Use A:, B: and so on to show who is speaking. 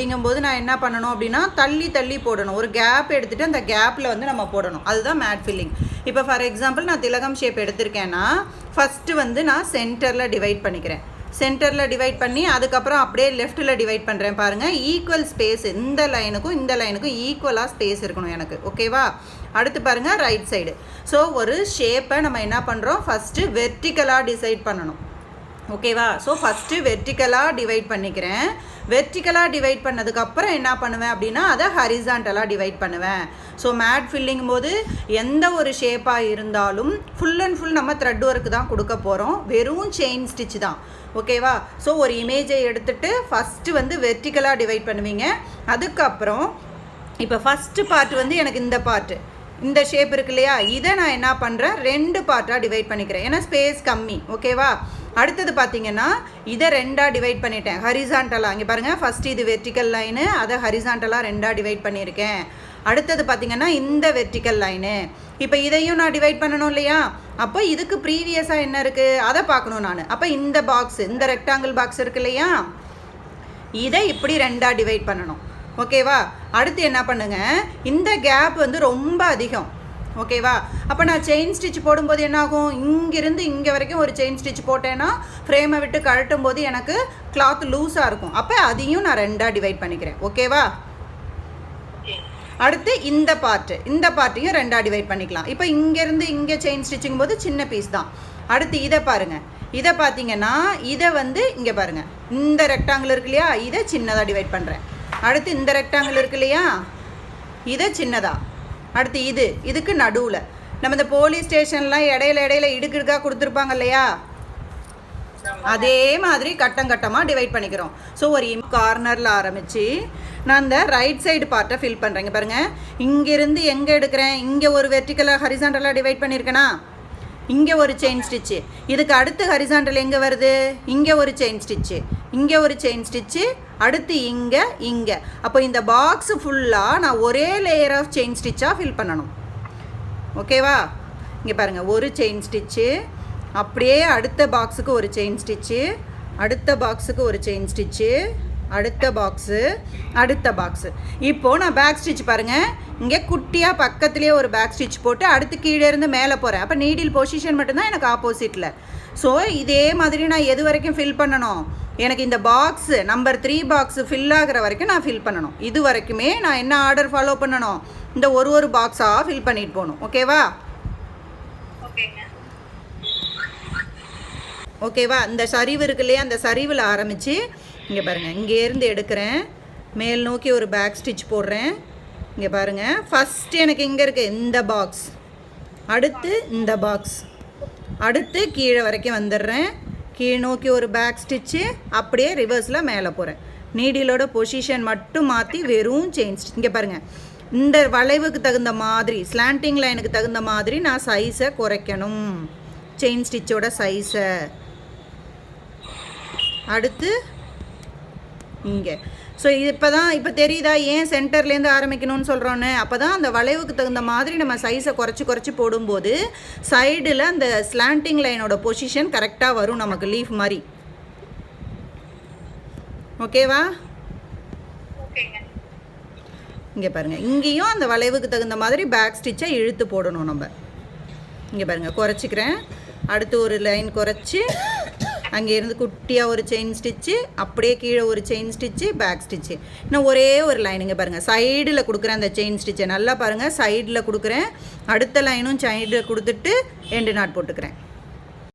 A: அப்படிங்கும்போது நான் என்ன பண்ணணும் அப்படின்னா தள்ளி தள்ளி போடணும். ஒரு கேப் எடுத்துகிட்டு அந்த கேப்பில் வந்து நம்ம போடணும். அதுதான் மேட் ஃபில்லிங். இப்போ ஃபார் எக்ஸாம்பிள் நான் திலகம் ஷேப் எடுத்திருக்கேன்னா ஃபஸ்ட்டு வந்து நான் சென்டரில் டிவைட் பண்ணிக்கிறேன். சென்டரில் டிவைட் பண்ணி அதுக்கப்புறம் அப்படியே லெஃப்ட்டில் டிவைட் பண்ணுறேன். பாருங்கள், ஈக்குவல் ஸ்பேஸ் இந்த லைனுக்கும் இந்த லைனுக்கும் ஈக்குவலாக ஸ்பேஸ் இருக்கணும் எனக்கு. ஓகேவா? அடுத்து பாருங்கள் ரைட் சைடு. ஸோ ஒரு ஷேப்பை நம்ம என்ன பண்ணுறோம், ஃபஸ்ட்டு வெர்டிக்கலாக டிசைட் பண்ணணும். ஓகேவா? ஸோ ஃபஸ்ட்டு வெர்டிக்கலாக டிவைட் பண்ணிக்கிறேன். வெர்டிக்கலாக டிவைட் பண்ணதுக்கப்புறம் என்ன பண்ணுவேன் அப்படின்னா அதை ஹரிசாண்டலாக டிவைட் பண்ணுவேன். ஸோ மேட் ஃபில்லிங்கும் போது எந்த ஒரு ஷேப்பாக இருந்தாலும் ஃபுல் அண்ட் ஃபுல் நம்ம த்ரெட் ஒர்க்கு தான் கொடுக்க போகிறோம். வெறும் செயின் ஸ்டிச் தான். ஓகேவா? ஸோ ஒரு இமேஜை எடுத்துகிட்டு ஃபஸ்ட்டு வந்து வெர்டிக்கலாக டிவைட் பண்ணுவீங்க. அதுக்கப்புறம் இப்போ ஃபஸ்ட்டு பார்ட் வந்து எனக்கு இந்த பார்ட்டு இந்த ஷேப் இருக்கு இல்லையா, இதை நான் என்ன பண்ணுறேன் 2 பார்ட்டாக டிவைட் பண்ணிக்கிறேன். ஏன்னா ஸ்பேஸ் கம்மி. ஓகேவா? அடுத்தது பார்த்தீங்கன்னா இதை 2ஆக டிவைட் பண்ணிட்டேன் ஹரிசாண்டலாக. இங்கே பாருங்கள், ஃபஸ்ட்டு இது வெர்டிக்கல் லைனு, அதை ஹரிசாண்டலாக 2ஆக டிவைட் பண்ணியிருக்கேன். அடுத்தது பார்த்தீங்கன்னா இந்த வெர்டிக்கல் லைனு. இப்போ இதையும் நான் டிவைட் பண்ணணும் இல்லையா, அப்போ இதுக்கு ப்ரீவியஸாக என்ன இருக்குது அதை பார்க்கணும் நான். அப்போ இந்த பாக்ஸ், இந்த ரெக்டாங்கிள் பாக்ஸ் இருக்கு இல்லையா, இதை இப்படி 2ஆக டிவைட் பண்ணணும். ஓகேவா? அடுத்து என்ன பண்ணுங்க, இந்த கேப் வந்து ரொம்ப அதிகம். ஓகேவா? அப்போ நான் செயின் ஸ்டிச் போடும்போது என்ன ஆகும், இங்கிருந்து இங்கே வரைக்கும் ஒரு செயின் ஸ்டிச் போட்டேன்னா ஃப்ரேமை விட்டு கழட்டும் போது எனக்கு கிளாத் லூஸாக இருக்கும். அப்போ அதையும் நான் 2ஆக டிவைட் பண்ணிக்கிறேன். ஓகேவா? அடுத்து இந்த பார்ட்டையும் 2ஆக டிவைட் பண்ணிக்கலாம். இப்போ இங்கேருந்து இங்கே செயின் ஸ்டிச்சிங் போது சின்ன பீஸ் தான். அடுத்து இதை பாருங்கள், இதை பார்த்தீங்கன்னா இதை வந்து இங்கே பாருங்கள், இந்த ரெக்டாங்கிள் இருக்கு இல்லையா, இதை சின்னதாக டிவைட் பண்ணுறேன். அடுத்து இந்த ரெக்டாங்கிள் இருக்கு இல்லையா, இதை சின்னதா. அடுத்து இதுக்கு நடுவில் நம்ம இந்த போலீஸ் ஸ்டேஷன்லாம் இடையில இடுக்கா கொடுத்துருப்பாங்க இல்லையா, அதே மாதிரி கட்டம் கட்டமாக டிவைட் பண்ணிக்கிறோம். ஸோ ஒரு கார்னரில் ஆரம்பித்து நான் இந்த ரைட் சைடு பார்ட்டை ஃபில் பண்ணுறேங்க. பாருங்கள், இங்கேருந்து எங்கே எடுக்கிறேன், இங்கே ஒரு வெர்டிக்கலாக ஹரிசாண்டலாக டிவைட் பண்ணியிருக்கேனா, இங்கே ஒரு செயின் ஸ்டிச்சு, இதுக்கு அடுத்து ஹரிசாண்டல் எங்கே வருது, இங்கே ஒரு செயின் ஸ்டிச்சு, இங்கே ஒரு செயின் ஸ்டிச்சு, அடுத்து இங்கே. அப்போ இந்த பாக்ஸு ஃபுல்லாக நான் ஒரே லேயர் ஆஃப் செயின் ஸ்டிச்சாக ஃபில் பண்ணணும். ஓகேவா? இங்கே பாருங்கள், ஒரு செயின் ஸ்டிச்சு, அப்படியே அடுத்த பாக்ஸுக்கு ஒரு செயின் ஸ்டிச்சு, அடுத்த பாக்ஸுக்கு ஒரு செயின் ஸ்டிச்சு, அடுத்த பாக்ஸு. இப்போது நான் பேக் ஸ்டிச் பாருங்கள், இங்கே குட்டியாக பக்கத்துலேயே ஒரு பேக் ஸ்டிச் போட்டு அடுத்து கீழே இருந்து மேலே போகிறேன். அப்போ நீடில் பொசிஷன் மட்டும்தான் எனக்கு ஆப்போசிட்டில். ஸோ இதே மாதிரி நான் எது வரைக்கும் ஃபில் பண்ணணும், எனக்கு இந்த பாக்ஸு நம்பர் 3 பாக்ஸு ஃபில் ஆகிற வரைக்கும் நான் ஃபில் பண்ணணும். இது வரைக்குமே நான் என்ன ஆர்டர் ஃபாலோ பண்ணணும், இந்த ஒரு பாக்ஸாக ஃபில் பண்ணிட்டு போகணும். ஓகேவா? ஓகேவா? இந்த சரிவு இருக்கு இல்லையா, அந்த சரிவில் ஆரம்பித்து இங்கே பாருங்கள், இங்கேருந்து எடுக்கிறேன், மேல் நோக்கி ஒரு பேக் ஸ்டிச் போடுறேன். இங்கே பாருங்கள், ஃபஸ்ட்டு எனக்கு இங்கே இருக்குது இந்த பாக்ஸ், அடுத்து இந்த பாக்ஸ், அடுத்து கீழே வரைக்கும் வந்துடுறேன், கீழ் நோக்கி ஒரு பேக் ஸ்டிச்சு, அப்படியே ரிவர்ஸில் மேலே போகிறேன். நீடிலோட பொசிஷன் மட்டும் மாற்றி வெறும் செயின் ஸ்டிச். இங்கே பாருங்கள், இந்த வளைவுக்கு தகுந்த மாதிரி ஸ்லாண்டிங் லைனுக்கு தகுந்த மாதிரி நான் சைஸை குறைக்கணும், செயின் ஸ்டிச்சோட சைஸை. அடுத்து இங்கே. ஸோ இப்போ தெரியுதா ஏன் சென்டர்லேருந்து ஆரம்பிக்கணும்னு சொல்கிறோன்னு? அப்போ தான் அந்த வளைவுக்கு தகுந்த மாதிரி நம்ம சைஸை குறைச்சி போடும்போது சைடில் அந்த ஸ்லாண்டிங் லைனோட பொசிஷன் கரெக்டாக வரும் நமக்கு, லீஃப் மாதிரி. ஓகேவா? இங்கே பாருங்கள், இங்கேயும் அந்த வளைவுக்கு தகுந்த மாதிரி பேக் ஸ்டிச்சை இழுத்து போடணும் நம்ம. இங்கே பாருங்கள், குறைச்சிக்கிறேன், அடுத்து ஒரு லைன் குறைச்சி அங்கேருந்து குட்டியாக ஒரு செயின் ஸ்டிச்சு, அப்படியே கீழே ஒரு செயின் ஸ்டிச்சு, பேக் ஸ்டிச்சு. இன்னும் ஒரே ஒரு லைனுங்க பாருங்கள், சைடில் கொடுக்குறேன் அந்த செயின் ஸ்டிச்சை. நல்லா பாருங்கள், சைடில் கொடுக்குறேன், அடுத்த லைனும் சைடில் கொடுத்துட்டு எண்டு நாட் போட்டுக்கிறேன்.